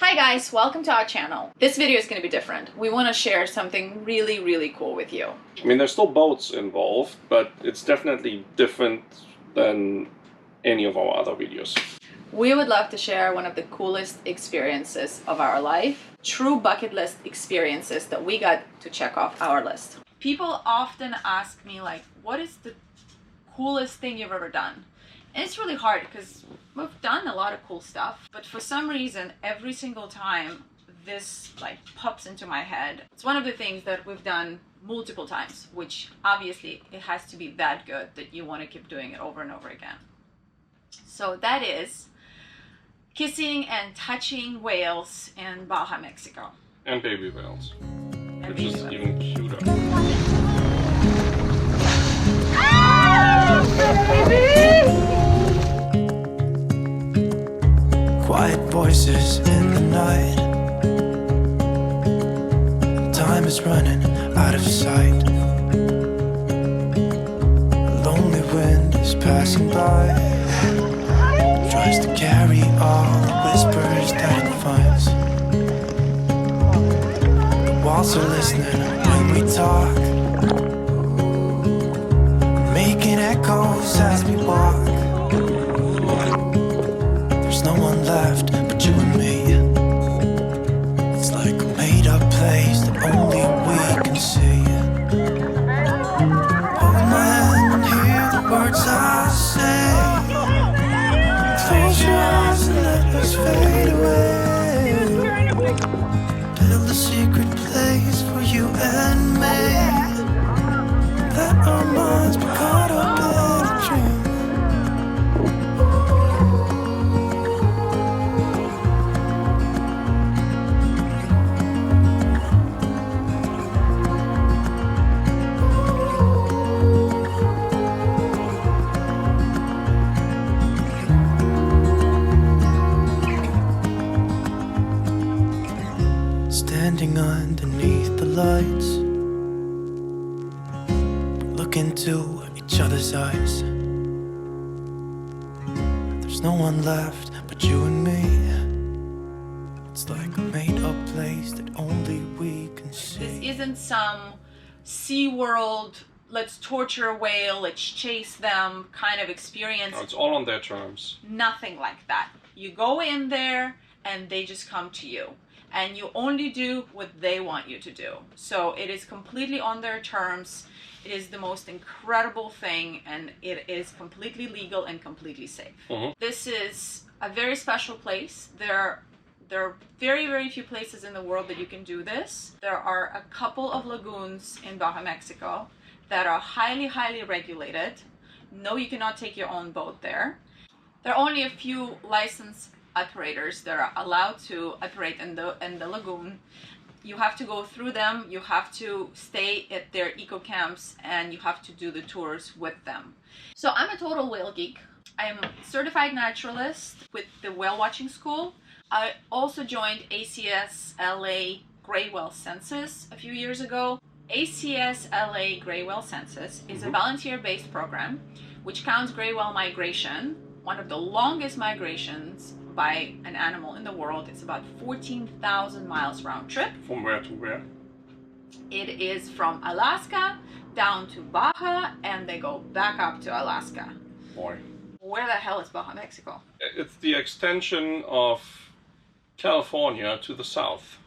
Hi guys, welcome to our channel. This video is going to be different. We want to share something really cool with you. I mean, there's still boats involved, but it's definitely different than any of our other videos. We would love to share one of the coolest experiences of our life. True bucket list experiences that we got to check off our list. People often ask me like, what is the coolest thing you've ever done? And it's really hard because we've done a lot of cool stuff, but for some reason, every single time this like pops into my head. It's one of the things that we've done multiple times, which obviously it has to be that good that you want to keep doing it over and over again. So that is kissing and touching whales in Baja, Mexico. And baby whales. And Which is even cuter. Quiet voices in the night. Time is running out of sight. A lonely wind is passing by. Tries to carry all the whispers that it finds. The walls are listening when we talk, making echoes as we walk. There's no one left but you and me. It's like a made-up place that only we can see. Hold my hand and hear the words I say. Close your eyes and let us fade away. Build a secret place for you and me. Let our minds be caught up in a dream. Standing underneath the lights, look into each other's eyes. There's no one left but you and me. It's like a made-up place that only we can see. This isn't some SeaWorld, let's torture a whale, let's chase them kind of experience. No, it's all on their terms. Nothing like that. You go in there and they just come to you. And you only do what they want you to do. So it is completely on their terms. It is the most incredible thing, and it is completely legal and completely safe. This is a very special place. There are very few places in the world that you can do this. There are a couple of lagoons in Baja, Mexico that are highly regulated. No, you cannot take your own boat there. There are only a few licensed operators that are allowed to operate in the lagoon. You have to go through them, you have to stay at their eco camps, and you have to do the tours with them. So I'm a total whale geek. I'm a certified naturalist with the whale watching school. I also joined ACS LA Gray Whale Census a few years ago. ACS LA Gray Whale Census is a volunteer-based program which counts gray whale migration, one of the longest migrations by an animal in the world. It's about 14,000 miles round trip. From where to where? It is from Alaska down to Baja, and they go back up to Alaska. Boy. Where the hell is Baja, Mexico? It's the extension of California to the south.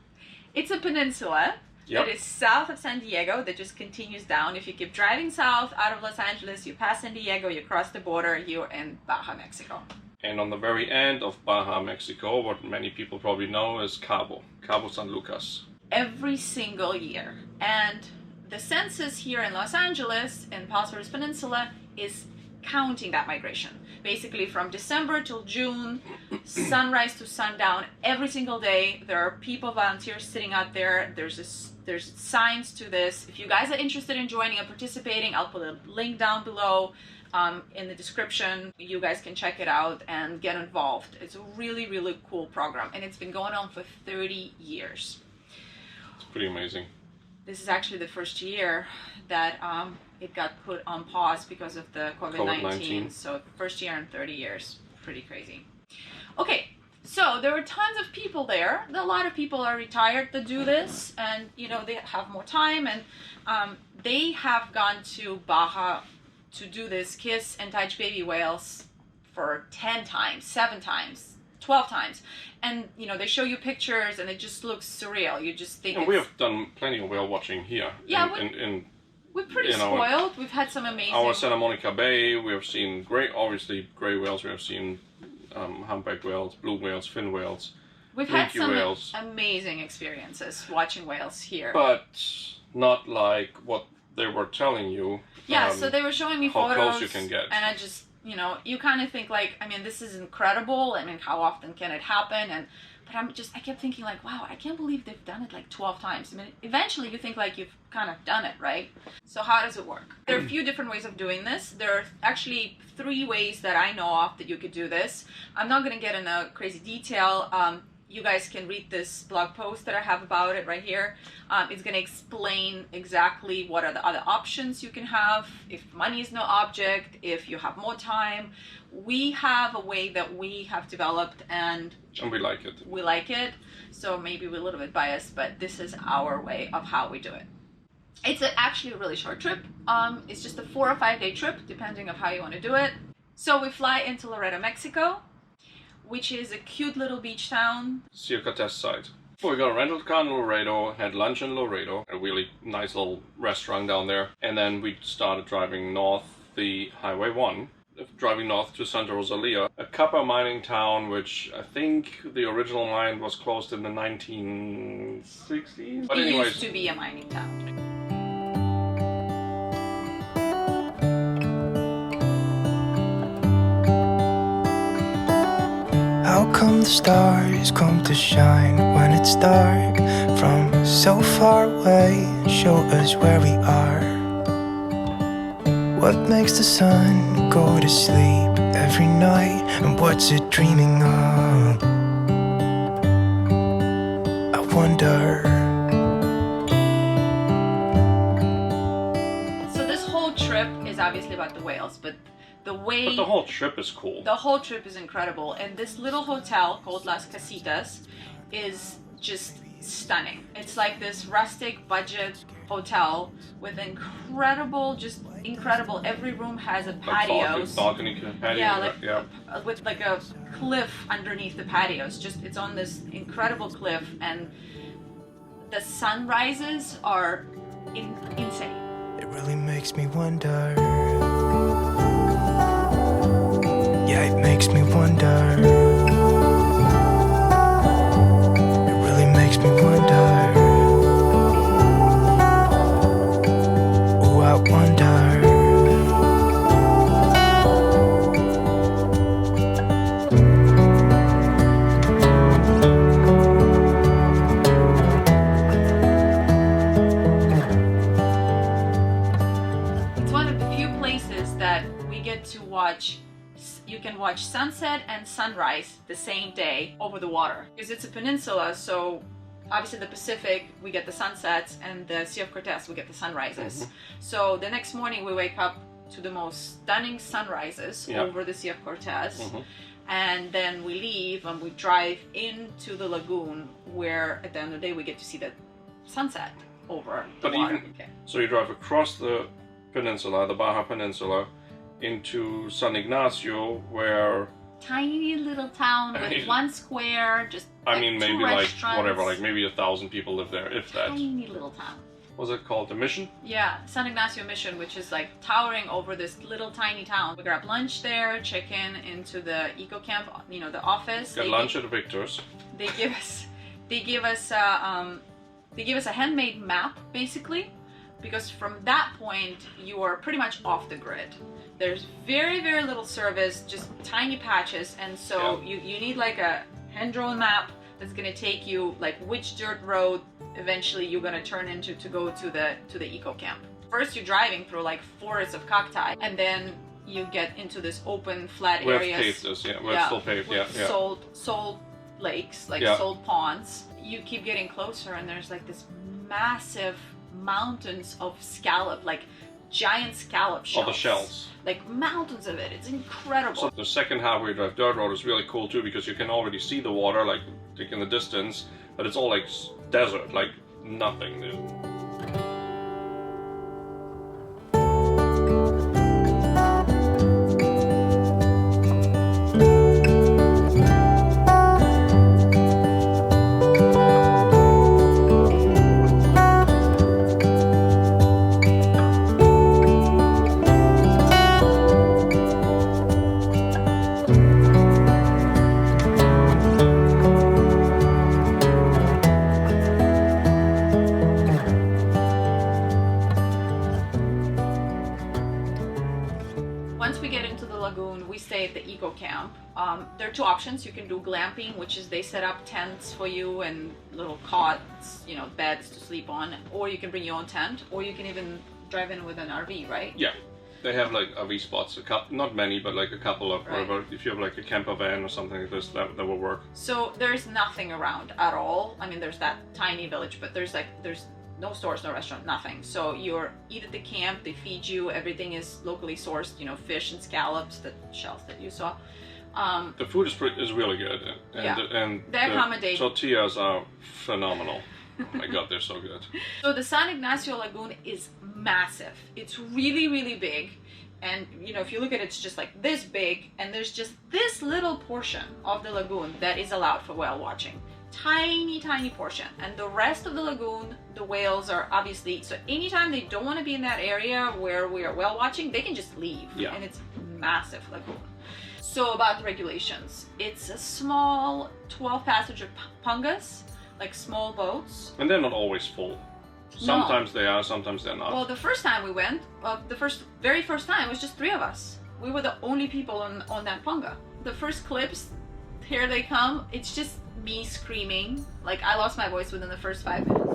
It's a peninsula that is south of San Diego that just continues down. If you keep driving south out of Los Angeles, you pass San Diego, you cross the border, you're in Baja, Mexico. And on the very end of Baja, Mexico, what many people probably know is Cabo San Lucas. Every single year. And the census here in Los Angeles, in Palos Verdes Peninsula, is counting that migration. Basically from December till June, sunrise to sundown, every single day. There are people, volunteers sitting out there. There's signs to this. If you guys are interested in joining and participating, I'll put a link down below. In the description. You guys can check it out and get involved. It's a really cool program, and it's been going on for 30 years. It's pretty amazing. This is actually the first year that it got put on pause because of the COVID-19. So first year in 30 years. Pretty crazy. Okay, So there were tons of people there. A lot of people are retired that do this, and you know, they have more time, and they have gone to Baja to do this kiss and touch baby whales for 10 times, 7 times, 12 times. And you know, they show you pictures and it just looks surreal. You just think And we have done plenty of whale watching here. Yeah, in we're pretty you know, spoiled. We've had some amazing... our Santa Monica Bay, we have seen obviously gray whales, we have seen humpback whales, blue whales, fin whales, We've had minke some whales. amazing experiences watching whales here. But not like what they were telling you. Yeah, so they were showing me how photos, close you can get. and I just, you know, you kind of think like, I mean, this is incredible. I mean, how often can it happen? But I kept thinking like, wow, I can't believe they've done it like 12 times. I mean, eventually you think like you've kind of done it, right? So how does it work? There are a few different ways of doing this. There are actually 3 ways that I know of that you could do this. I'm not going to get into crazy detail. You guys can read this blog post that I have about it right here. It's going to explain exactly what are the other options you can have if money is no object, if you have more time. We have a way that we have developed, and we like it. We like it. So maybe we're a little bit biased, but this is our way of how we do it. It's actually a really short trip. It's just a 4 or 5 day trip, depending on how you want to do it. So we fly into Laredo, Mexico, which is a cute little beach town. Circa test site. We got a rental car in Laredo, had lunch in Laredo, a really nice little restaurant down there. And then we started driving north the Highway 1, driving north to Santa Rosalia, a copper mining town, which I think the original mine was closed in the 1960s. But It anyways, used to be a mining town. How come the stars come to shine when it's dark from so far away and show us where we are? What makes the sun go to sleep every night, and what's it dreaming of? I wonder. So this whole trip is obviously about the whales, but the whole trip is cool. The whole trip is incredible, and this little hotel called Las Casitas is just stunning. It's like this rustic budget hotel with incredible. Every room has a patio. Balcony patio. With like a cliff underneath the patios. It's on this incredible cliff, and the sunrises are insane. It really makes me wonder. Yeah, it makes me wonder. It really makes me wonder. Oh, I wonder. It's one of the few places that we get to watch. You can watch sunset and sunrise the same day over the water, because it's a peninsula. So obviously the Pacific, we get the sunsets, and the Sea of Cortez, we get the sunrises. Mm-hmm. So the next morning we wake up to the most stunning sunrises over the Sea of Cortez. Mm-hmm. And then we leave and we drive into the lagoon, where at the end of the day we get to see the sunset over the water. So you drive across the peninsula, the Baja Peninsula, into San Ignacio, where tiny little town with 1 square, just maybe 2 restaurants. like maybe 1,000 people live there, if that. Tiny little town. Was it called the Mission? Yeah, San Ignacio Mission, which is like towering over this little tiny town. We grab lunch there, check into the eco camp, the office. Get lunch at Victor's. They give us a handmade map, basically, because from that point you are pretty much off the grid. There's very, very little service, just tiny patches, and so you need like a hand-drawn map that's gonna take you like which dirt road eventually you're gonna turn into to go to the eco camp. First you're driving through like forests of cacti, and then you get into this open flat areas. We've paved this, we're still paved, Salt lakes, like salt ponds. You keep getting closer, and there's like this massive mountains of scallop, like giant scallop shells. All the shells. Like mountains of it. It's incredible. So the second half-wheel drive dirt road is really cool too, because you can already see the water like in the distance, but it's all like desert, like nothing new. Once we get into the lagoon, we stay at the eco camp. There are two options. You can do glamping, which is they set up tents for you and little cots, you know, beds to sleep on, or you can bring your own tent, or you can even drive in with an RV, right? Yeah, they have like RV spots, a couple, not many, but like a couple of, Right. whatever. If you have like a camper van or something like this, that will work. So there's nothing around at all. I mean, there's that tiny village, but there's no stores, no restaurant, nothing. So you're eat at the camp, they feed you, everything is locally sourced, you know, fish and scallops, the shells that you saw. The food is really good, and Yeah. and They accommodate. tortillas are phenomenal. Oh my god, they're so good. So the San Ignacio Lagoon is massive. It's really, really big. And you know, if you look at it, it's just like this big, and there's just this little portion of the lagoon that is allowed for whale watching. Tiny, tiny portion. And the rest of the lagoon, the whales are obviously, so anytime they don't want to be in that area where we are whale watching, they can just leave. Yeah. And it's massive lagoon. So about the regulations, it's a small 12-passenger pungas, like small boats. And they're not always full. Sometimes they are, sometimes they're not. Well, the first time we went, very first time, it was just 3 of us. We were the only people on that punga. The first clips, here they come. It's just me screaming. Like, I lost my voice within the first 5 minutes.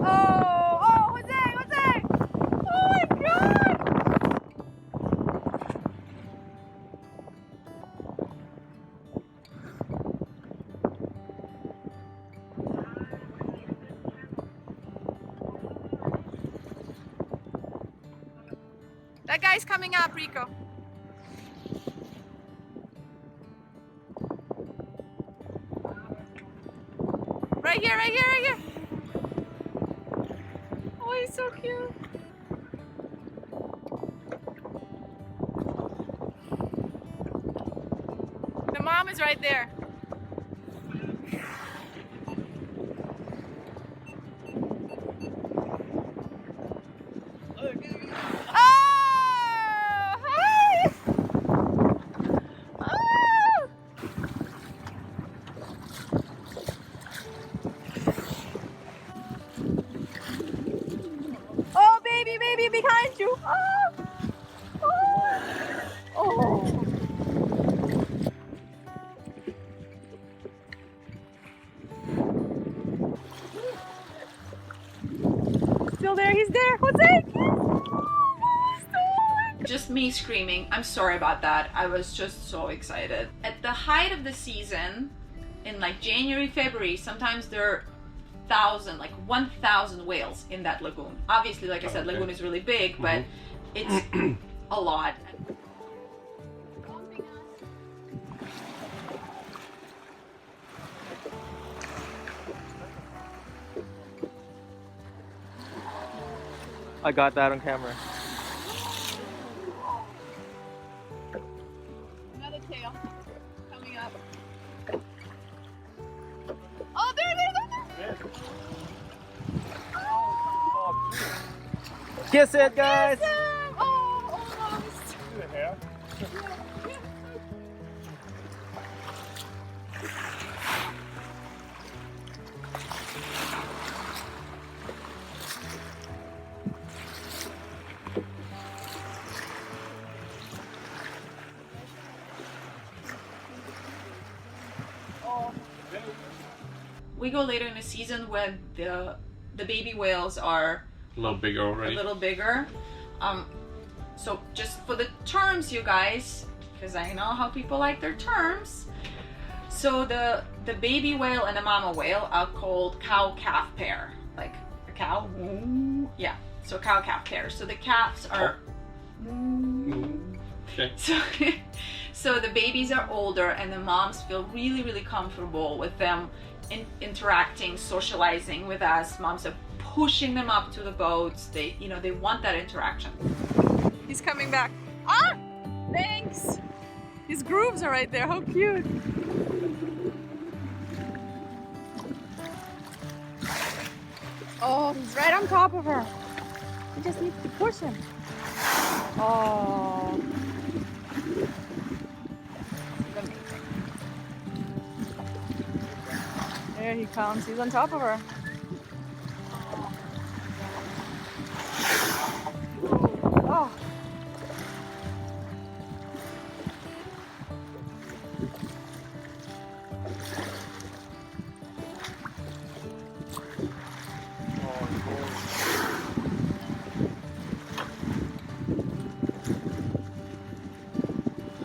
Oh, what's that? Oh my god! That guy's coming up, Rico. Right here. Oh, he's so cute. The mom is right there. Baby behind you. Oh. Still there, he's there. Jose. Just me screaming. I'm sorry about that. I was just so excited. At the height of the season, in like January, February, sometimes there are 1,000 whales in that lagoon. Obviously, like I said, lagoon is really big, but it's a lot. I got that on camera. Another tail coming up. Oh, there. Kiss it, guys! Oh, almost. We go later in the season when the baby whales are A little bigger already. a little bigger. So just for the terms, you guys, because I know how people like their terms. So the baby whale and the mama whale are called cow-calf pair. Like a cow, yeah, So cow-calf pair. So the calves are. Okay. So the babies are older, and the moms feel really, really comfortable with them interacting, socializing with us. Moms are pushing them up to the boats. They want that interaction. He's coming back. Ah! Thanks! His grooves are right there. How cute! Oh, he's right on top of her. We just need to push him. Oh. There he comes. He's on top of her. Oh.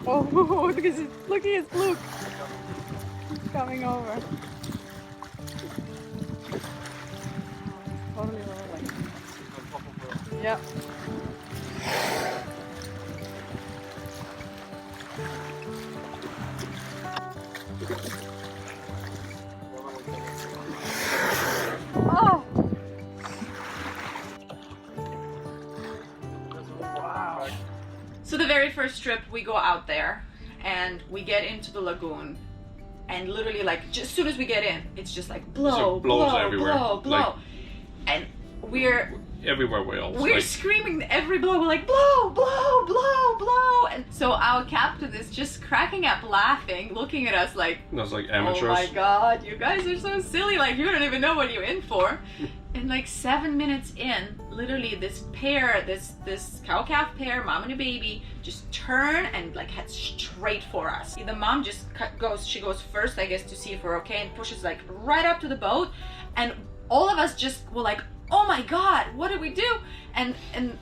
Oh, look at his fluke coming over. Totally rolling. Yep. Oh. Wow. So the very first trip we go out there and we get into the lagoon, and literally like just as soon as we get in, it's just like blow, blow, everywhere. blow, blow. Like, and we're everywhere whales. We're screaming every blow. We're like blow, blow, blow, blow. And so our captain is just cracking up laughing, looking at us like, that's like amateurs. Oh my god, you guys are so silly, like you don't even know what you're in for. And like 7 minutes in, literally this pair, this cow-calf pair, mom and a baby, just turn and like head straight for us. The mom just she goes first, I guess, to see if we're okay, and pushes like right up to the boat, and all of us just were like, oh my god, what did we do? And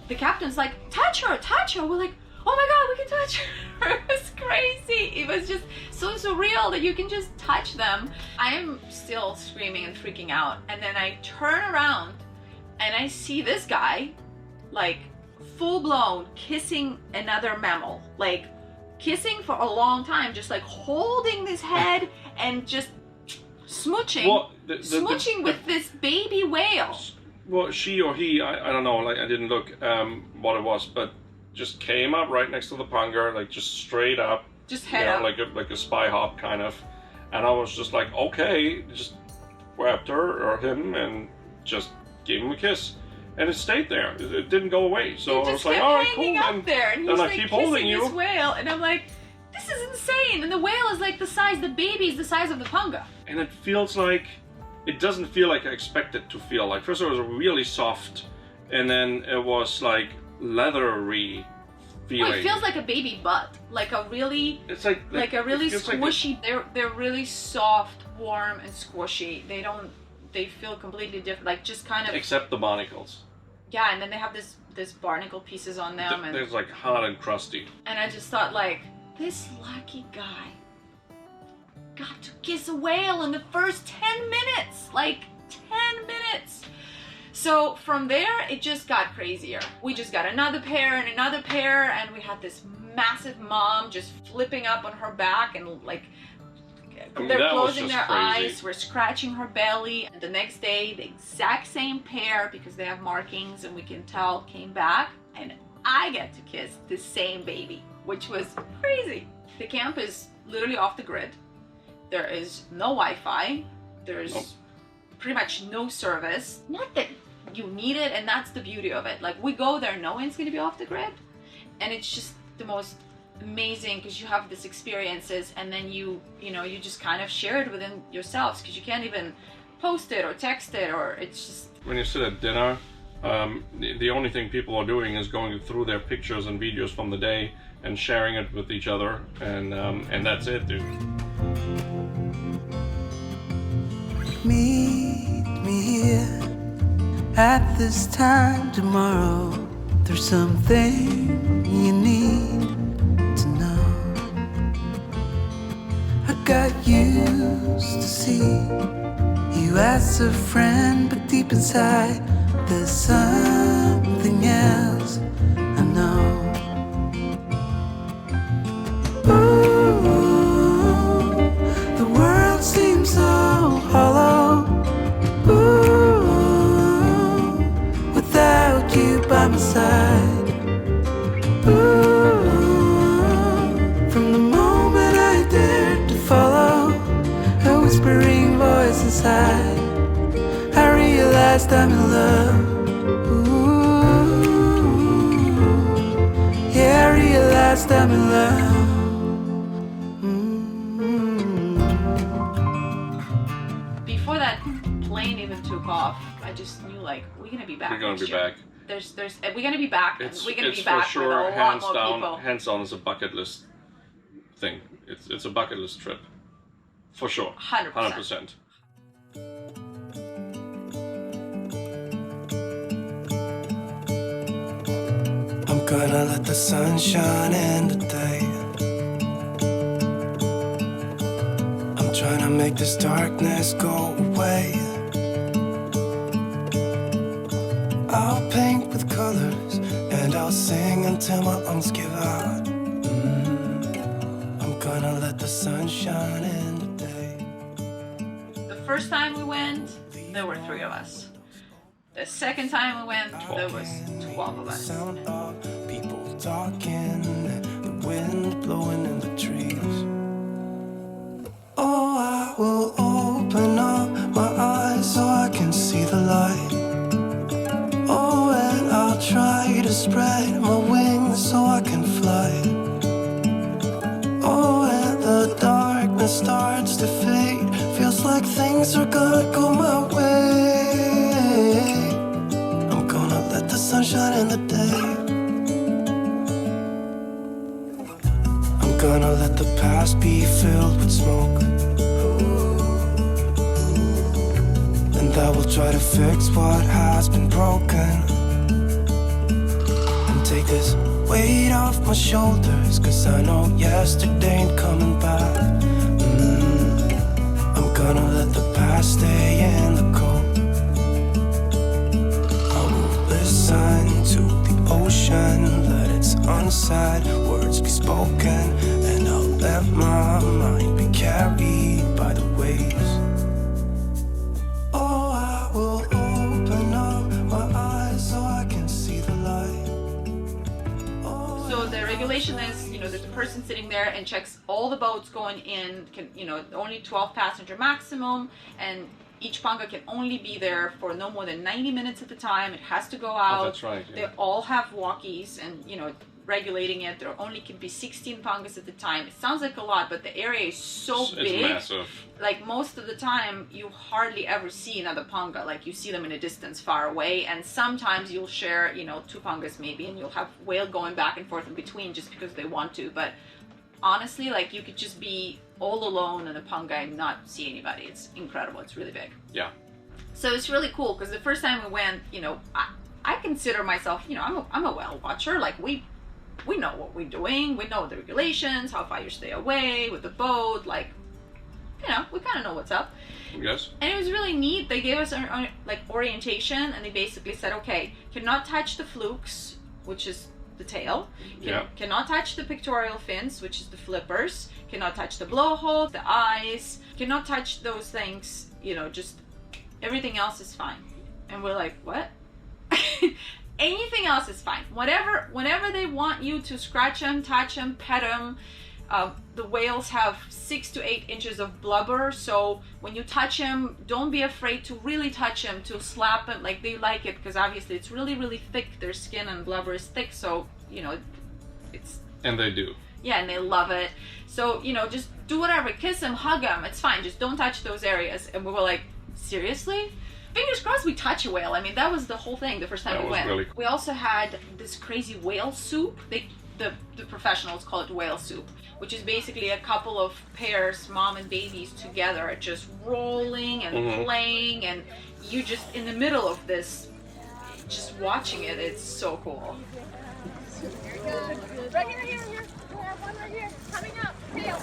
the captain's like, touch her. We're like, oh my god, we can touch her. It was crazy. It was just so surreal that you can just touch them. I'm still screaming and freaking out, and then I turn around and I see this guy like full blown kissing another mammal, like kissing for a long time, just like holding this head and just smooching. Well, smooching with this baby whale. Well, she or he, I don't know, like I didn't look what it was, but just came up right next to the punga, like just straight up, just head up, like a spy hop kind of, and I was just like, okay, just grabbed her or him and just gave him a kiss, and it stayed there. It didn't go away. So I was like, all right, cool. Up there, and he's then like I keep holding you. This whale, and I'm like, this is insane. And the whale is like the baby is the size of the punga. And it feels like, it doesn't feel like I expect it to feel like. First it was really soft, and then it was like leathery feeling. Oh, it feels like a baby butt, like a really, it's like a really squishy. Like they're really soft, warm, and squishy. They feel completely different, like just kind of. Except the barnacles. Yeah, and then they have this barnacle pieces on them, and it's like hard and crusty. And I just thought, like, this lucky guy got to kiss a whale in the first 10 minutes, like 10 minutes. So from there, it just got crazier. We just got another pair, and we had this massive mom just flipping up on her back, and like they're closing their eyes, we're scratching her belly. And the next day, the exact same pair, because they have markings and we can tell, came back, and I get to kiss the same baby, which was crazy. The camp is literally off the grid. There is no Wi-Fi. There's pretty much no service. Not that you need it, and that's the beauty of it. Like, we go there knowing it's going to be off the grid, and it's just the most amazing, because you have these experiences, and then you just kind of share it within yourselves, because you can't even post it or text it, or it's just... When you sit at dinner, the only thing people are doing is going through their pictures and videos from the day and sharing it with each other, and that's it, dude. Meet me here at this time tomorrow. There's something you need to know. I got used to see you as a friend, but deep inside there's some inside. I realized I'm in love. Ooh, yeah, I realized I'm in love. Before that plane even took off, I just knew like we're gonna be back. We're gonna next be year. back. We're gonna be back. And we're gonna be back for sure, with a lot hands more down. people. Hands down is a bucket list thing. It's a bucket list trip, for sure. 100%. I'm gonna let the sun shine in today. I'm trying to make this darkness go away. I'll paint with colors and I'll sing until my lungs give out. I'm gonna let the sun shine in today. The first time we went, there were 3 of us. The second time we went, there was 12 of us. Sound of people talking, the wind blowing in the trees. Oh, I will open up my eyes so I can see the light. Oh, and I'll try to spread my wings so I can fly. Oh, and the darkness starts to fade. Feels like things are gonna go my way. I'm gonna let the sunshine in the day. I'm gonna let the past be filled with smoke. And I will try to fix what has been broken. And take this weight off my shoulders, 'cause I know yesterday ain't coming back. I'm gonna let the past stay in the cold. I will listen to the ocean, let its unsaid words be spoken. And I'll let my mind be carried by the waves. Oh, I will open up my eyes so I can see the light. So the regulation is, there's a person sitting there and checks all the boats going in, only 12 passenger maximum, and each panga can only be there for no more than 90 minutes at a time. It has to go out. Oh, that's right. Yeah. They all have walkies and, regulating it. There only can be 16 pangas at a time. It sounds like a lot, but the area is so big. It's massive. Like most of the time, you hardly ever see another panga. Like you see them in a distance far away, and sometimes you'll share, 2 pangas maybe, and you'll have whale going back and forth in between just because they want to. But honestly, like you could just be all alone in a panga and not see anybody. It's incredible. It's really big. Yeah. So it's really cool because the first time we went, I consider myself, I'm a whale watcher. Like we know what we're doing. We know the regulations, how far you stay away with the boat. Like, we kind of know what's up. Yes. And it was really neat. They gave us orientation, and they basically said, okay, cannot touch the flukes, which is the tail. Cannot touch the pectoral fins, which is the flippers. Cannot touch the blowhole, the eyes. Cannot touch those things. Just everything else is fine. And we're like, what? Anything else is fine. Whenever they want you to scratch them, touch them, pet them. The whales have 6 to 8 inches of blubber, so when you touch them, don't be afraid to really touch them, to slap them. Like they like it because obviously it's really, really thick. Their skin and blubber is thick, so it's. And they do. Yeah, and they love it. So just do whatever. Kiss them, hug them. It's fine. Just don't touch those areas. And we were like, seriously? Fingers crossed we touch a whale. I mean, that was the whole thing the first time we went. Really cool. We also had this crazy whale soup. The professionals call it whale soup, which is basically a couple of pairs, mom and babies together, just rolling and playing, and you just in the middle of this, just watching it. It's so cool. Very good. Right here. We have one right here. Coming up. Tail.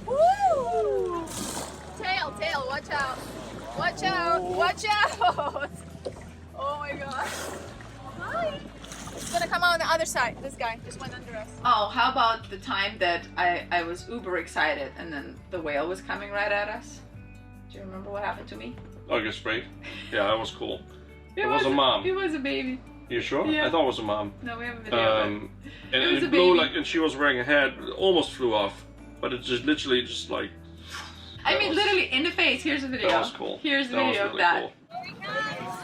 Woo! Tail. Watch out. Watch out. Oh my gosh. Hi. It's gonna come out on the other side. This guy just went under us. Oh, how about the time that I was uber excited and then the whale was coming right at us? Do you remember what happened to me? Oh, you're sprayed? Yeah, that was cool. It was a mom. It was a baby. You sure? Yeah. I thought it was a mom. No, we have a video. And it was it a blew baby. and she was wearing a hat. It almost flew off, but it just literally just like. I mean, literally in the face. Here's a video. That was cool. Here's a That was video really of that. cool.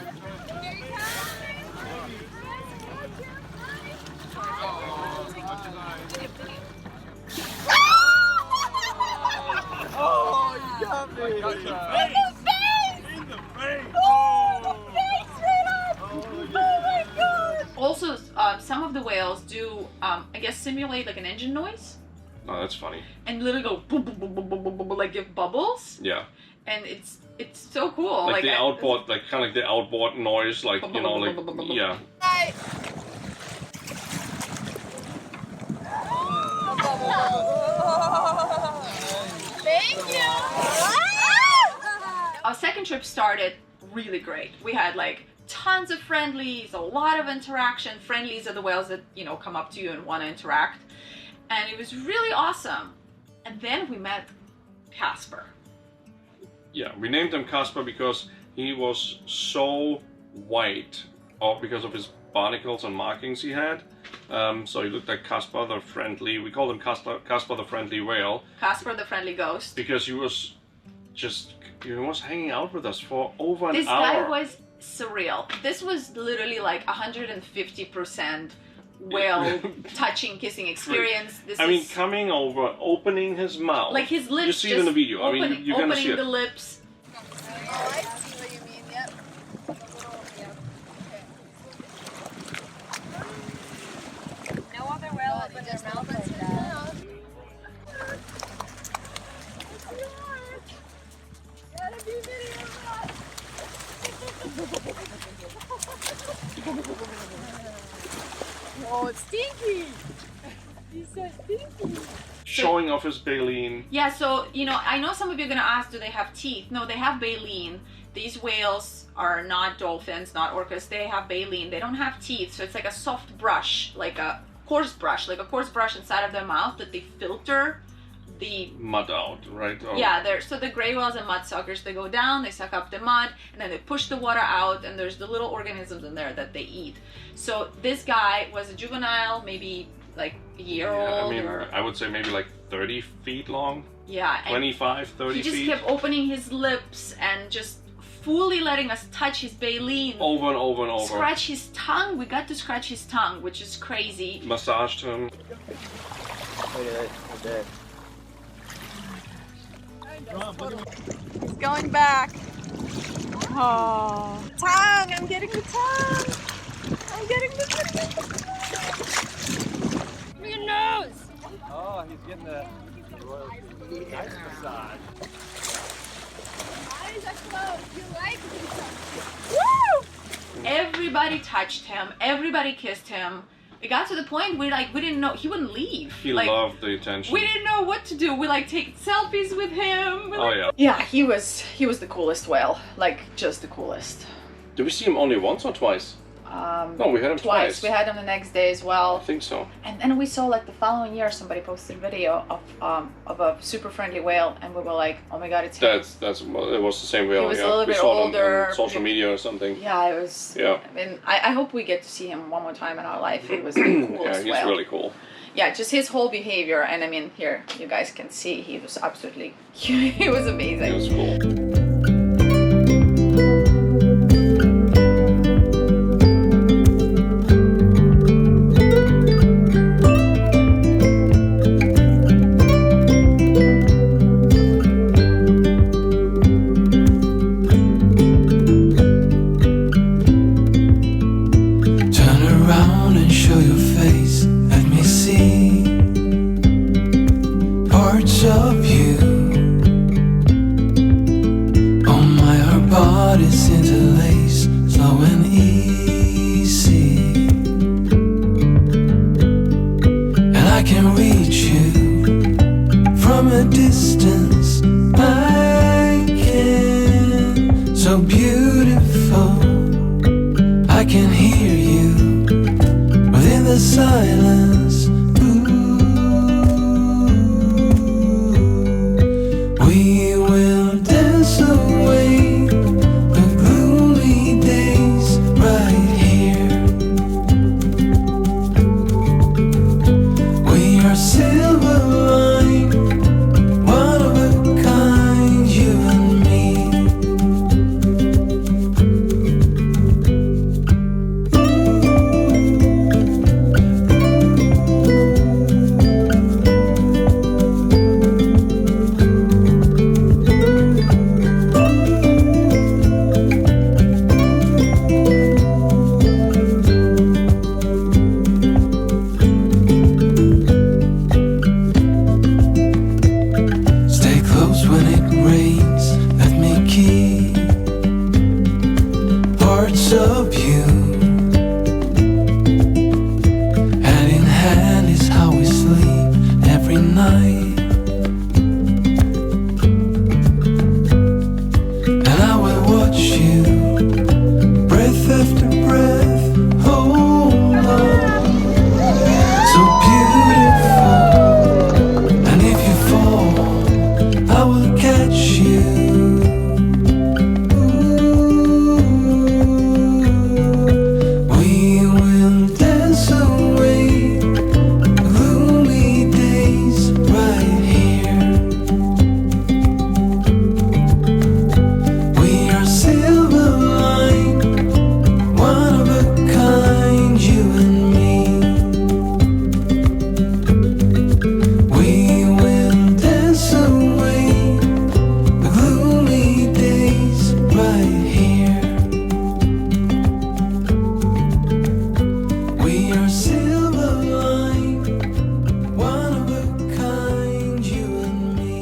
Oh, you got me! In the face! Oh, thanks, Renan! Oh my god! Also, some of the whales do, I guess, simulate like an engine noise, Oh, that's funny. and literally go boom, boom, boom, boom, boom, boom, boom, like give bubbles, Yeah. and it's so cool. Like the I- outboard, like kind of like the outboard noise, like, you know, like, yeah. Hi. Thank you! Our second trip started really great. We had like tons of friendlies, a lot of interaction. Friendlies are the whales that, you know, come up to you and want to interact. And it was really awesome. And then we met Casper. Yeah, we named him Casper because he was so white, or because of his barnacles and markings he had. So he looked like Casper the friendly. We called him Casper the friendly whale Casper the friendly ghost. because he was hanging out with us for over an This hour. guy was surreal. This was literally like 150% whale touching, kissing experience. This I mean, is coming over, opening his mouth. like his lips. You see it just in the video. I mean, you're gonna see opening it. the lips. Oh, I see what you mean, yep. No other whale opened their mouth like that. Gotta be video of that. Oh, it's stinky! He's so stinky. Showing off his baleen. Yeah, so, you know, I know some of you are gonna ask, do they have teeth? No, they have baleen. These whales are not dolphins, not orcas. They have baleen. They don't have teeth, so it's like a soft brush, like a coarse brush inside of their mouth that they filter the Mud out, right? Or- yeah, so the gray whales and mud suckers, they go down, they suck up the mud, and then they push the water out, and there's the little organisms in there that they eat. So this guy was a juvenile, maybe like a year Yeah, old, I mean, or I would say maybe like 30 feet long, yeah, and 25, 30 he just feet. kept opening his lips and just fully letting us touch his baleen, Over and over and over. scratch his tongue. We got to scratch his tongue, which is crazy. Massaged him. Look at that. He's going back. Oh. Tongue! I'm getting the tongue! I'm getting the tongue! Your nose! Oh, he's getting the royal nice massage. Eyes are closed. You like it? Woo! Everybody touched him. Everybody kissed him. It got to the point where we didn't know he wouldn't leave. He loved the attention. We didn't know what to do. We take selfies with him. Oh yeah. Yeah, he was the coolest whale. Like just the coolest. Did we see him only once or twice? No, we had him twice. We had him the next day as I well. think so. And then we saw like the following year somebody posted a video of a super friendly whale, and we were like, oh my god, it's him. It was the same whale. He was a yeah. little We bit saw it older. on social media or something. Yeah, it was. Yeah. I mean, I hope we get to see him one more time in our life. He was the coolest Yeah, he's whale. really cool. Yeah, just his whole behavior, and I mean, here you guys can see he was absolutely. He was amazing. He was cool. Turn around and show your face. Let me see parts of you. Oh my, our bodies interlace, slow and easy. And I can reach you from a distance. I can, so beautiful. I can hear you within the silence. Ooh, we will dance away the gloomy days right here. We are silver line, one of a kind. close up you. Hand in hand is how we sleep every night. And I will watch you, breath after breath, hold on. So beautiful. And if you fall, I will catch you. We will dance away gloomy days right here. We are silver line, one of a kind, you and me. We will dance away the gloomy days right here. We are silver line, one of a kind, you and me.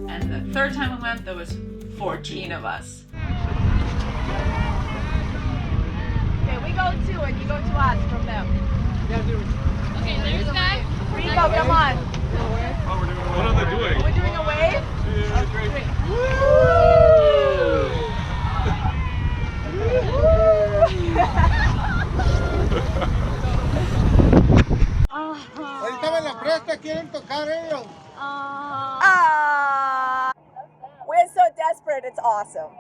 And the third time we went, there was 14 of us. Okay, we go two and you go to us from them. Okay, there's guy. Rico, come on. What are they doing? We're doing a wave. Ahorita me la presta, quieren tocar ellos. We're so desperate, it's awesome.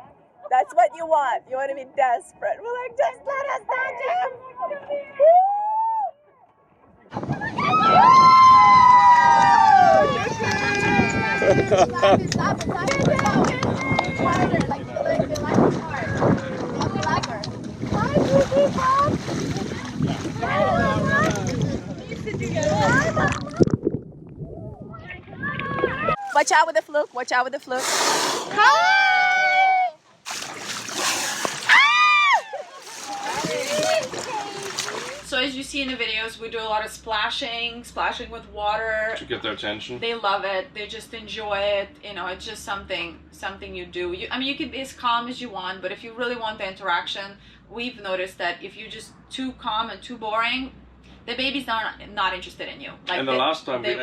That's what you want. You want to be desperate. We're like, just let us touch him. Watch out with the fluke. Watch out with the fluke. So as you see in the videos, we do a lot of splashing with water. To get their attention. They love it. They just enjoy it. You know, it's just something you do. I mean, you can be as calm as you want, but if you really want the interaction, we've noticed that if you're just too calm and too boring, the baby's not interested in you. Like, And the last time they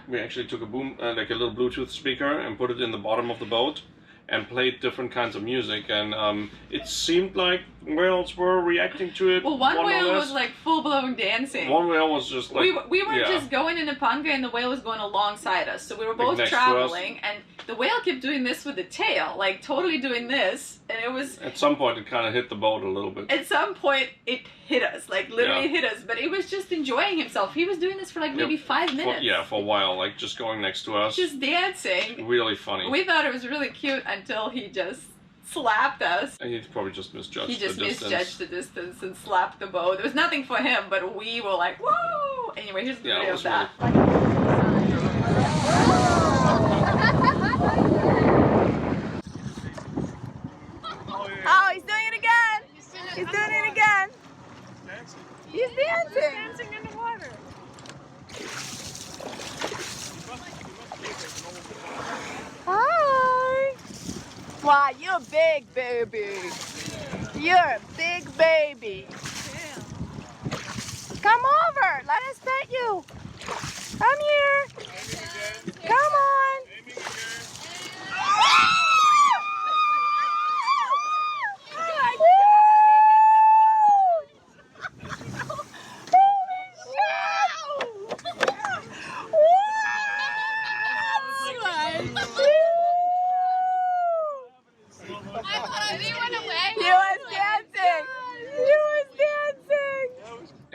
we actually took a boom, like a little Bluetooth speaker, and put it in the bottom of the boat, and played different kinds of music, and it seemed like whales were reacting to it. Well, one more or whale less. was like full-blown dancing. One whale was just like we were yeah. just going in a panga and the whale was going alongside us. So we were Like both next to us. traveling and the whale kept doing this with the tail, like totally doing this. And it was, At some point, it kind of hit the boat a little bit. at some point it hit us, like literally Yeah. hit us. But it was just enjoying himself. He was doing this for like maybe 5 minutes. For a while, like just going next to us. Just dancing. Really funny. We thought it was really cute until he just slapped us. And he probably just misjudged He just the distance. misjudged the distance and slapped the boat. There was nothing for him, but we were like, whoa! Anyway, here's the Yeah, it video was of that. Oh, he's doing it again. He's doing it again. He's dancing. Dancing in the water. Hi. Wow, you're a big baby. You're a big baby. Come over. Let us pet you. Come here. Come on.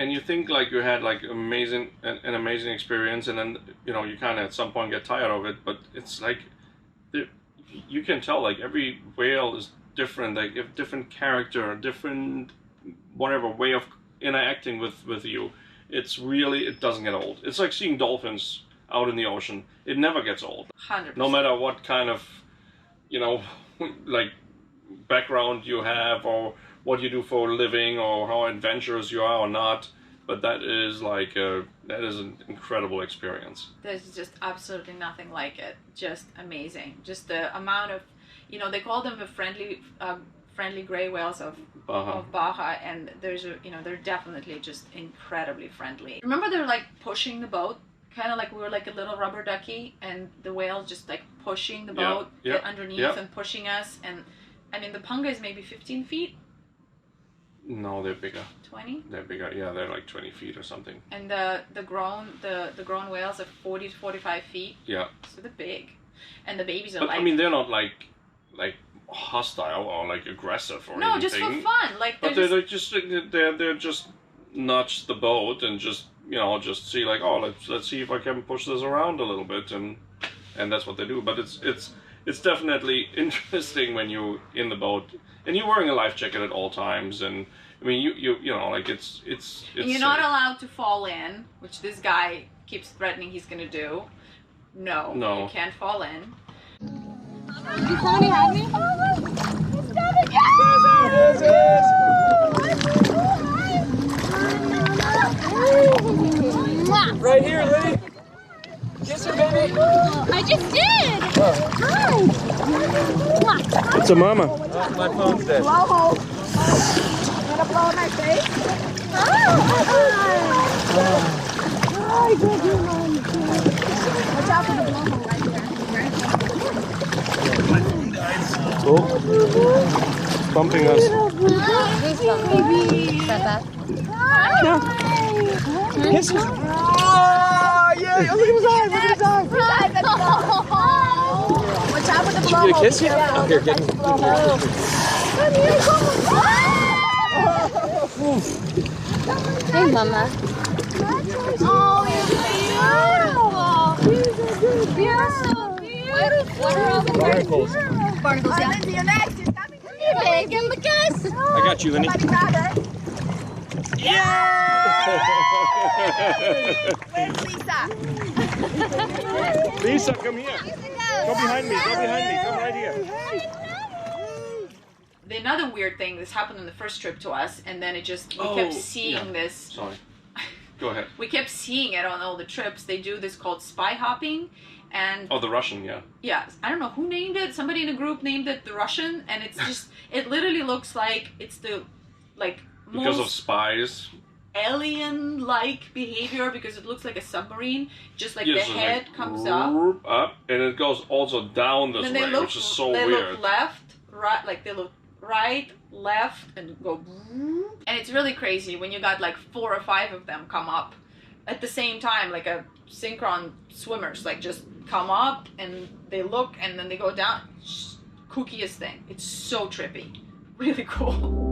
And you think like you had like an amazing experience, and then you kind of at some point get tired of it. But it's like you can tell like every whale is different, like a different character, a different whatever way of interacting with you. It doesn't get old. It's like seeing dolphins out in the ocean. It never gets old. 100%. No matter what kind of like background you have or what you do for a living or how adventurous you are or not, but that is an incredible experience. There's just absolutely nothing like it. Just amazing. Just the amount of, they call them the friendly gray whales of Baja, and there's a, you know, they're definitely just incredibly friendly. Remember, they're like pushing the boat, kind of like we were like a little rubber ducky, and the whale just like pushing the boat underneath and pushing us. And I mean, the punga is maybe 15 feet. No, they're bigger. 20? They're bigger. Yeah, they're like 20 feet or something. And the grown whales are 40 to 45 feet. Yeah. So they're big, and the babies are but, like. I mean, they're not like hostile or like aggressive or anything. No, just for fun. Like they're just nudge the boat and just, you know, just see like, oh, let's see if I can push this around a little bit, and that's what they do. But it's definitely interesting when you're in the boat and you're wearing a life jacket at all times, and I mean you know, like it's and you're not allowed to fall in, which this guy keeps threatening he's gonna do. No, you can't fall in. Did somebody have me? Right here, Liddy. Kiss her, baby. I just did. Hi. It's a mama. My phone's dead. Blow. You wanna blow in my face? Hi, good one. Watch out for the blowhole right there. My phone died. Oh, bumping us. Baby. No. Kiss her. Oh, yeah. Look at his eyes. Look at his eyes. Watch out for the You blowhole. gonna kiss you? Here, get me. Hey, Mama. Oh, you're beautiful. You're so beautiful. What are all the Barnacles. barnacles? Yeah. Lindsay, you're next. You're stopping for me, babe. Give him a kiss. I got you, Lindy. Somebody grab her. Where's Lisa? Lisa, come here. Go behind me. Go behind me. Come right here. Another weird thing, this happened on the first trip to us, and then we kept seeing this. Sorry. Go ahead. We kept seeing it on all the trips. They do this called spy hopping, and Oh, the Russian, yeah. yeah, I don't know who named it. Somebody in the group named it the Russian, and it's just it literally looks like it's the Because of most spies. alien-like behavior, because it looks like a submarine. Just like the so head like, comes up, and it goes also down this and way, then they look which is so they weird. look left, right, like they look right, left, and go. And it's really crazy when you got like 4 or 5 of them come up at the same time, like a synchron swimmers, like just come up and they look and then they go down. Kookiest thing. It's so trippy. Really cool.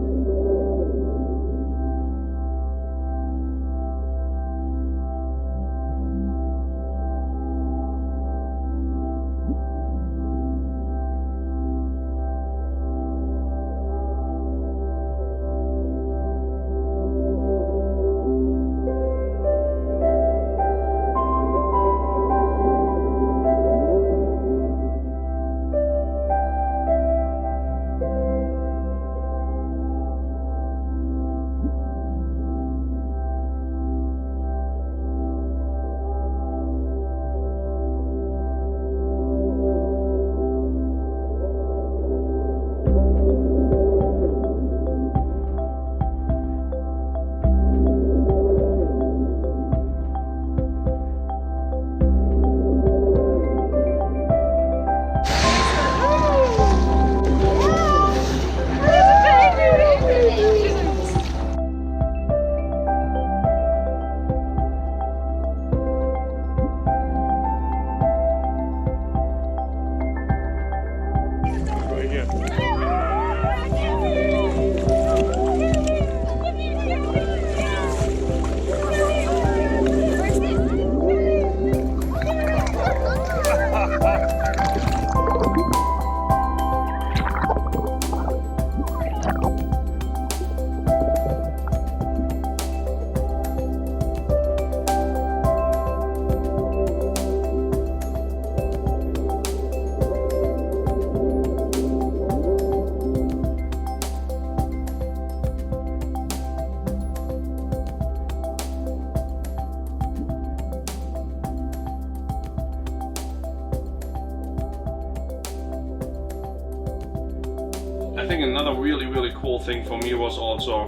think another really cool thing for me was also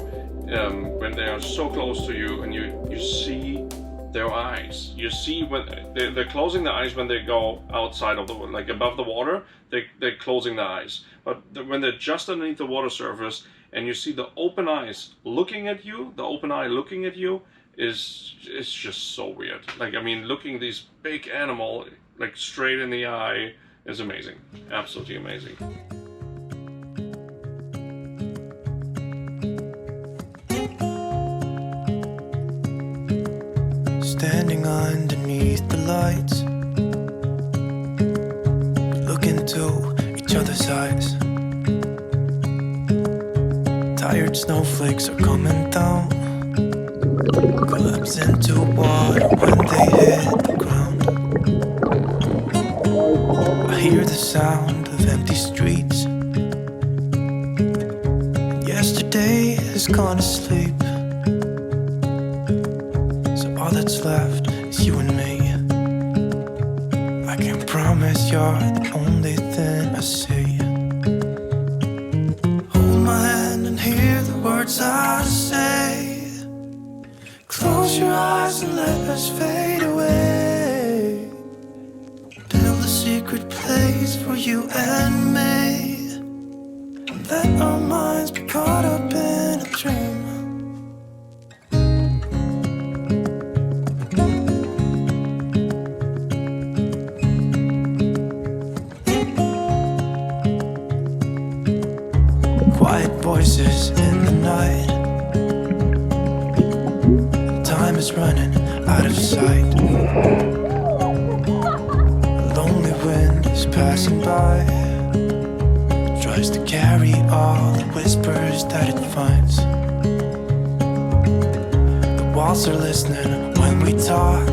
when they are so close to you and you see their eyes. You see when they're closing their eyes when they go outside of the, like above the water, they're closing their eyes. But when they're just underneath the water surface and you see the open eyes looking at you, the open eye looking at you it's just so weird. Like, I mean, looking these big animal like straight in the eye is amazing. Absolutely amazing. Standing underneath the lights, look into each other's eyes. Tired snowflakes are coming down, collapse into water when they hit the ground. I hear the sound of empty streets. Yesterday has gone to sleep. All that's left is you and me. I can promise you're the only thing I see. Hold my hand and hear the words I say. Close your eyes and let us fade away. Build a secret place for you and me. Let our minds be caught up in a dream. Voices in the night, time is running out of sight. A lonely wind is passing by, tries to carry all the whispers that it finds. The walls are listening when we talk,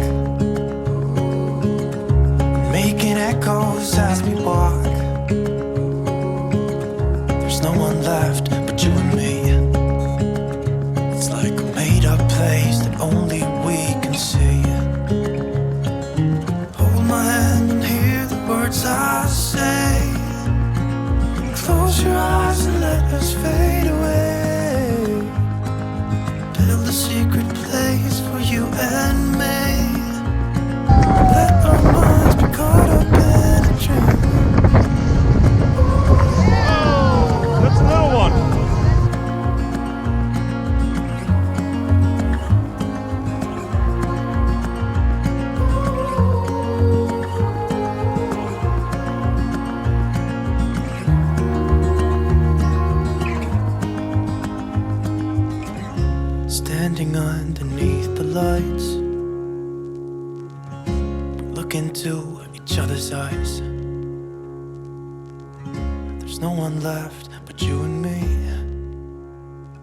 making echoes as we walk. There's no one left but you and me. It's like a made-up place that only we can see. Hold my hand and hear the words I say. Close your eyes and let us fade away. Build a secret place for you and me. Let our minds be caught up in a dream. That's a little one. Standing underneath the lights, look into each other's eyes. There's no one left but you and me.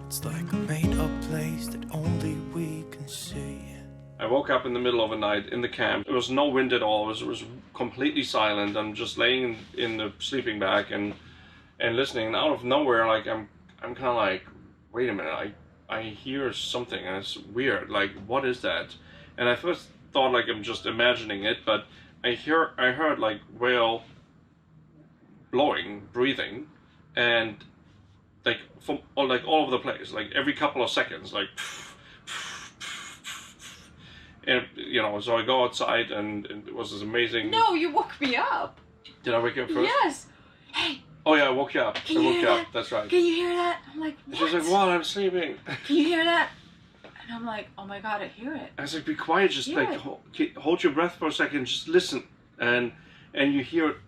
It's like a made-up place that only we can see. I woke up in the middle of the night in the camp. There was no wind at all. It was completely silent. I'm just laying in the sleeping bag and listening. And out of nowhere, like I'm kind of like, wait a minute, I hear something and it's weird. Like, what is that? And I first thought like I'm just imagining it, but I heard like whale blowing, breathing, and like from all over the place, like every couple of seconds, like. And you know, so I go outside and it was this amazing. No, you woke me up. Did I wake you up first? Yes. Hey. Oh yeah, I woke you up. Can you hear that? That's right. Can you hear that? I'm like, what? She's like, what? I'm sleeping. Can you hear that? And I'm like, oh my god, I hear it. I was like, be quiet. Just like hold your breath for a second. Just listen, and you hear it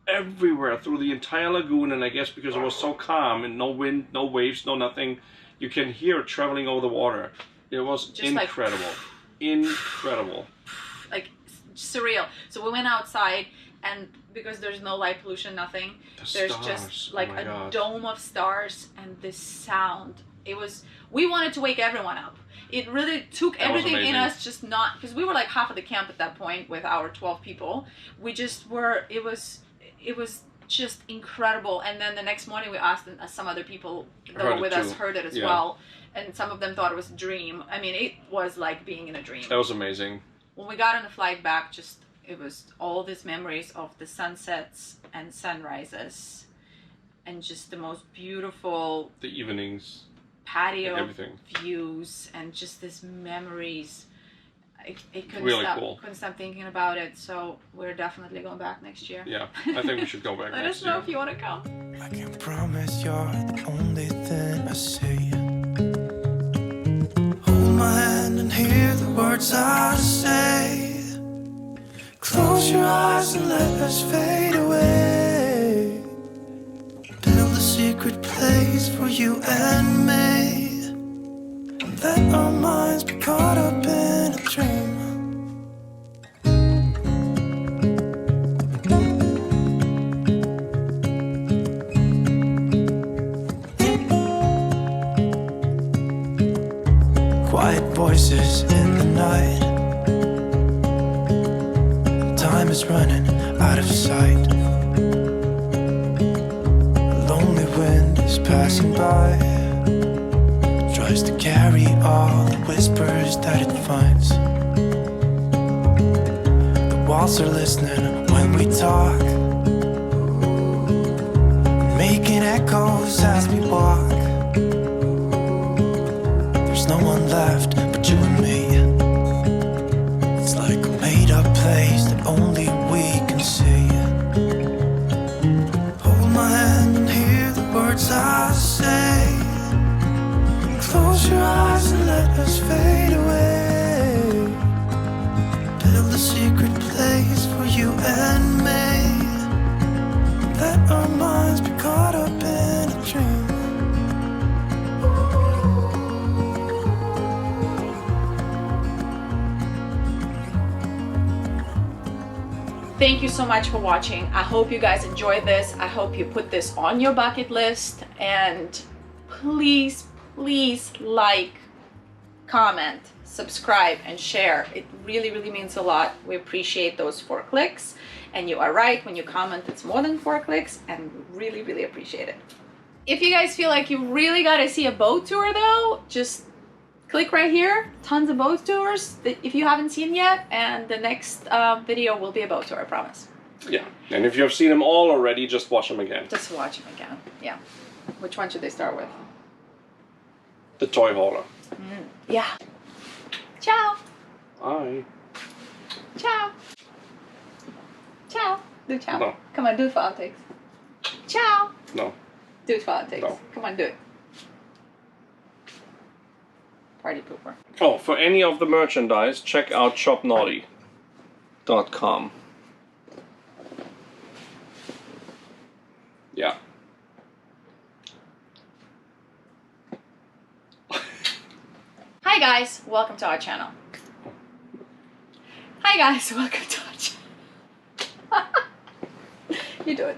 everywhere through the entire lagoon. And I guess because it was so calm and no wind, no waves, no nothing, you can hear it traveling over the water. It was just incredible. Like, incredible. Like surreal. So we went outside, and because there's no light pollution, nothing, there's just like a dome of stars and this sound. We wanted to wake everyone up. It really took everything in us, just not, because we were like half of the camp at that point with our 12 people. We just were, it was just incredible. And then the next morning we asked some other people that were with us heard it as well. And some of them thought it was a dream. I mean, it was like being in a dream. That was amazing. When we got on the flight back, it was all these memories of the sunsets and sunrises. and just the most beautiful The evenings, patio everything. views, and just these memories. I couldn't Really stop, cool. couldn't stop thinking about it. So we're definitely going back next year. Yeah, I think we should go back Let next us know year. if you want to come. I can promise you're the only thing I see. Hold my hand and hear the words I say. Close your eyes and let us fade away. Build a secret place for you and me. Let our minds be caught up in a dream. Quiet voices in the night. Time is running out of sight. A lonely wind is passing by. Tries to carry all the whispers that it finds. The walls are listening when we talk, making echoes as we walk. There's no one left but you and me. It's like a made-up place that only we can see. Hold my hand and hear the words I say. Close your eyes and let us fade away. Build a secret place for you and me. Let our minds be caught up in a dream. Thank you so much for watching. I hope you guys enjoyed this. I hope you put this on your bucket list, and please like, comment, subscribe, and share. It really means a lot. We appreciate those 4 clicks, and you are right, when you comment it's more than 4 clicks, and really appreciate it. If you guys feel like you really got to see a boat tour though, just click right here. Tons of boat tours that if you haven't seen yet, and the next video will be a boat tour, I promise. Yeah, and if you have seen them all already, just watch them again. Just watch them again. Yeah. Which one should they start with? The toy hauler. Yeah. Ciao. Bye. Ciao. Ciao. Do ciao. No. Come on, do it for Outtakes. Ciao. No. Do it for Outtakes. No. Come on, do it. Party pooper. Oh, for any of the merchandise, check out shopnaughty.com. Yeah. Hi guys, welcome to our channel. Hi guys, welcome to our channel. You do it.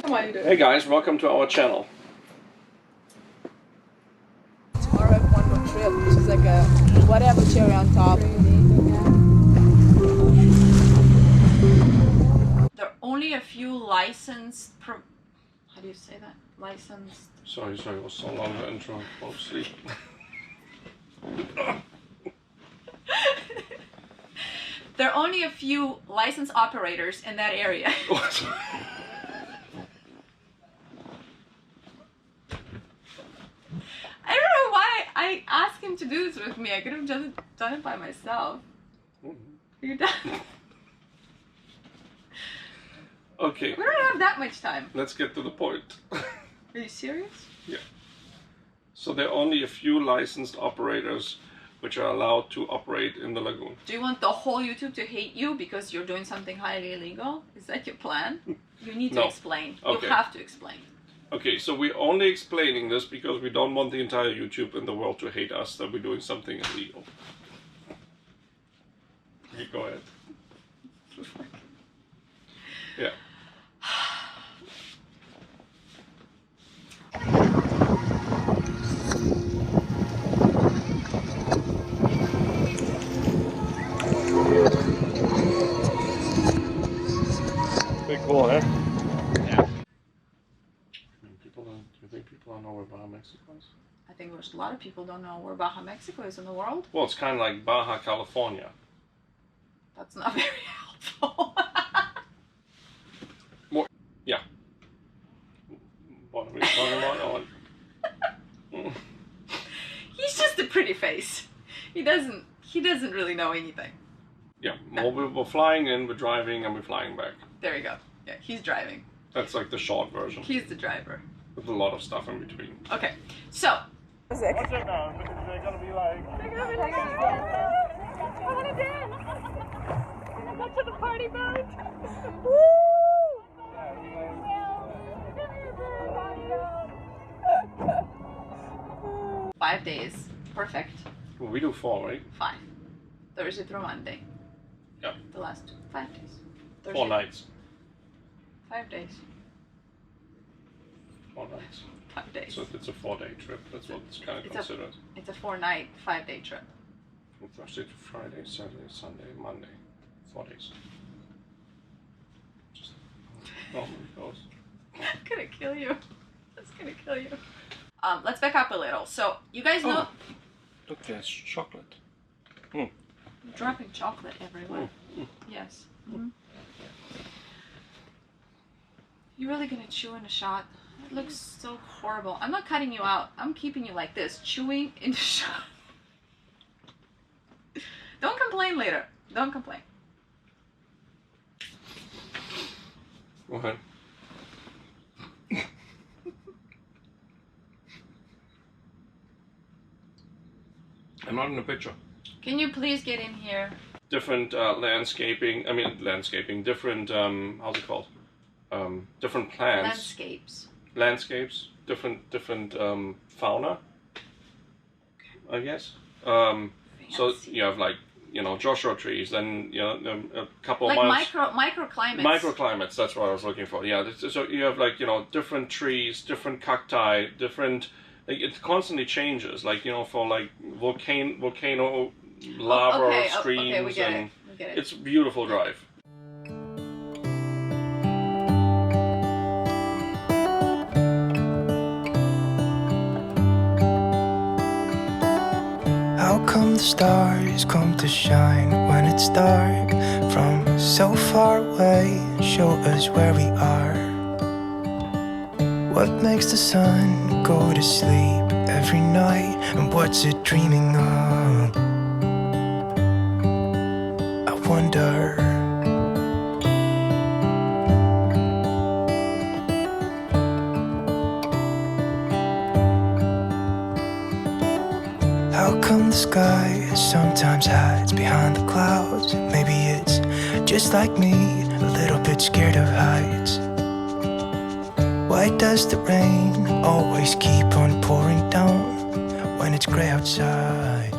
Come on, you do it. Hey guys, welcome to our channel. RF One Trip, which is like a whatever cherry on top. There are only a few licensed. How do you say that? Licensed. Sorry, it was so long the intro. Fall asleep. There are only a few licensed operators in that area. I don't know why I asked him to do this with me. I could have just done it by myself. You're done. Okay, We don't have that much time. let's get to the point. Are you serious? Yeah. So there are only a few licensed operators which are allowed to operate in the lagoon. Do you want the whole YouTube to hate you because you're doing something highly illegal? Is that your plan? You need to No. explain. Okay. You have to explain. Okay, so we're only explaining this because we don't want the entire YouTube in the world to hate us that we're doing something illegal. Okay, go ahead. Yeah. Pretty cool, huh? Yeah. Do you think people don't know where Baja, Mexico is? I think there's a lot of people don't know where Baja, Mexico is in the world. Well, it's kind of like Baja, California. That's not very helpful. Yeah. What are we talking about? He's just a pretty face. He doesn't really know anything. Yeah. Well, we're flying in, we're driving, and we're flying back. There you go. Yeah, he's driving. That's like the short version. He's the driver. With a lot of stuff in between. Okay, so. What's it now? They're gonna be like. I wanna dance. Can I go to the party boat? Woo! 5 days. Perfect. Well, we do 4, right? 5. Thursday through Monday. Yeah. The last 5 days. 4 nights. 5 days. 4 nights. 5 days. So it's a 4-day trip. That's what it's kind of considered. It's a 4-night, 5-day trip. From Thursday to Friday, Saturday, Sunday, Monday. 4 days. Just normally goes. That's gonna kill you. That's gonna kill you. Let's back up a little. So you guys know. Look, there's chocolate. You're dropping chocolate everywhere. Yes. Mm-hmm. You're really gonna chew in a shot? It looks so horrible. I'm not cutting you out. I'm keeping you like this, chewing in the shot. Don't complain later. Don't complain. Go ahead. I'm not in the picture. Can you please get in here? Different landscaping. I mean, landscaping. Different. How's it called? Different plants. Landscapes. Landscapes. Different fauna. I guess. So you have like Joshua trees, then a couple like miles. microclimates. Microclimates. That's what I was looking for. Yeah. So you have like different trees, different cacti, different. Like, it constantly changes. Like for like volcano lava streams, okay, we get and it. We get it. it's a beautiful drive. How come the stars come to shine when it's dark from so far away and show us where we are? What makes the sun go to sleep every night, and what's it dreaming of? I wonder. How come the sky sometimes hides behind the clouds? Maybe it's just like me, a little bit scared of heights. Why does the rain always keep on pouring down when it's gray outside?